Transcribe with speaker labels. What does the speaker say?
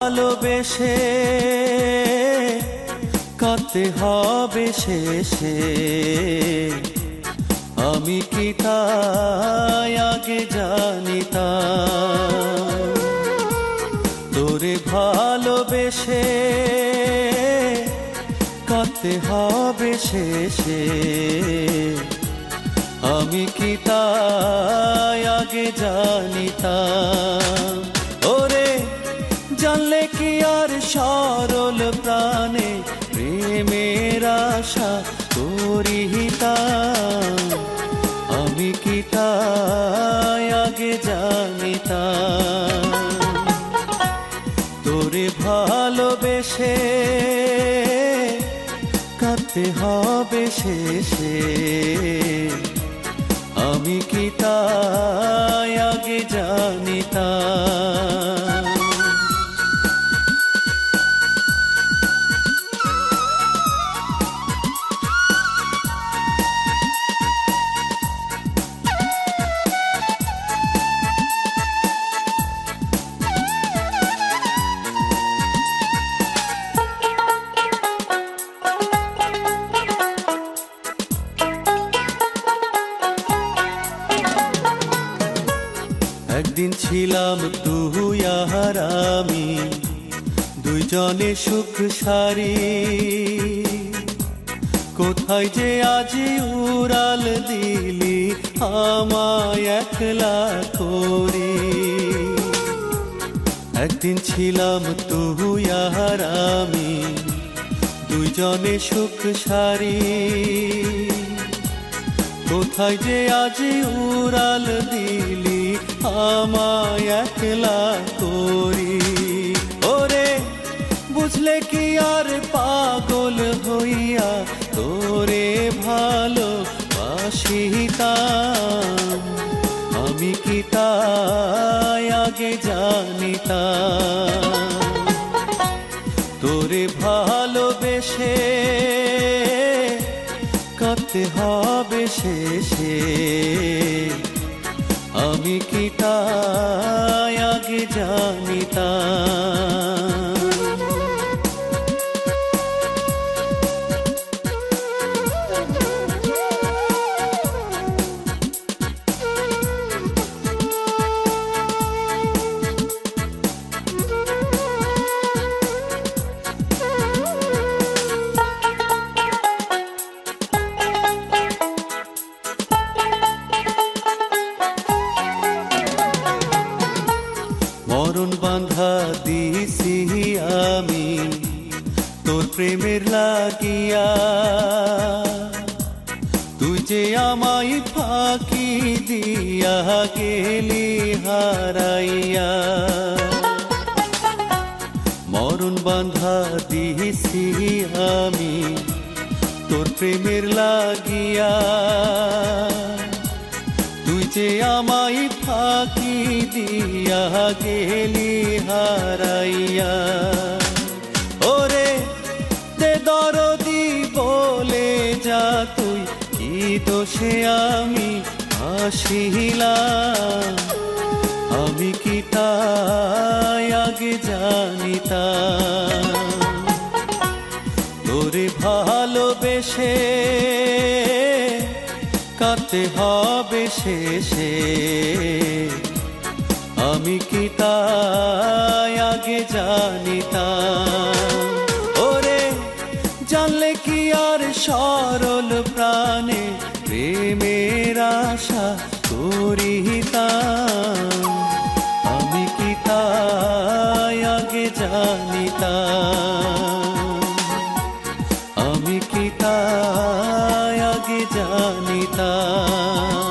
Speaker 1: ভালোবেসে কাঁদতে হবে শেষে, আমি কি তাই আগে জানিতাম? তোরে ভালোবেসে কাঁদতে হবে শেষে, আমি কি তাই আগে জানিতাম? ওরে জানলে কি আর সরল প্রাণে প্রেমের আশা করিতাম? আমি কি তাই আগে জানিতাম? তোরে ভালোবেসে কাঁদতে হবে শেষে, আমি কি তাই আগে জানিতাম? একদিন ছিলাম তুই আর আমি, দুইজনে সুখ সারি। কোথায় যে আজি উড়াল দিলি আমায় একলা করি। একদিন ছিলাম তুই আর আমি, দুইজনে সুখ সারি। কোথায় যে আজি উড়াল দিলি আমায় একলা করি। ওরে বুঝলে কি আর পাগল হইয়া তোরে ভালোবাসিতাম? আমি কি তাই আগে জানিতাম? তোরে ভালোবেসে কাঁদতে হবে শেষে, আমি কি তাই আগে জানিতাম? মরণ বাঁধা দিছি আমি তোর প্রেমের লাগিয়া, তুই যে আমায় ফাঁকি দিয়া গেলি হারাইয়া। মরণ বাঁধা দিছি আমি তোর প্রেমের লাগিয়া, তুই যে আমায় ফাঁকি দিয়া গেলি হারাইয়া। ওরে দে দরদি বলে যা তুই, কি দোষে আমি আসিলাম? আমি কি তাই আগে জানিতাম? তোরে ভালোবেসে কাঁদতে হবে শেষে, আমি কি তাই আগে জানিতাম? ওরে জানলে কি আর সরল প্রাণে প্রেমের আশা করিতাম? আমি কি তাই আগে জানিতাম? আমি কি তাই আগে জানিতাম?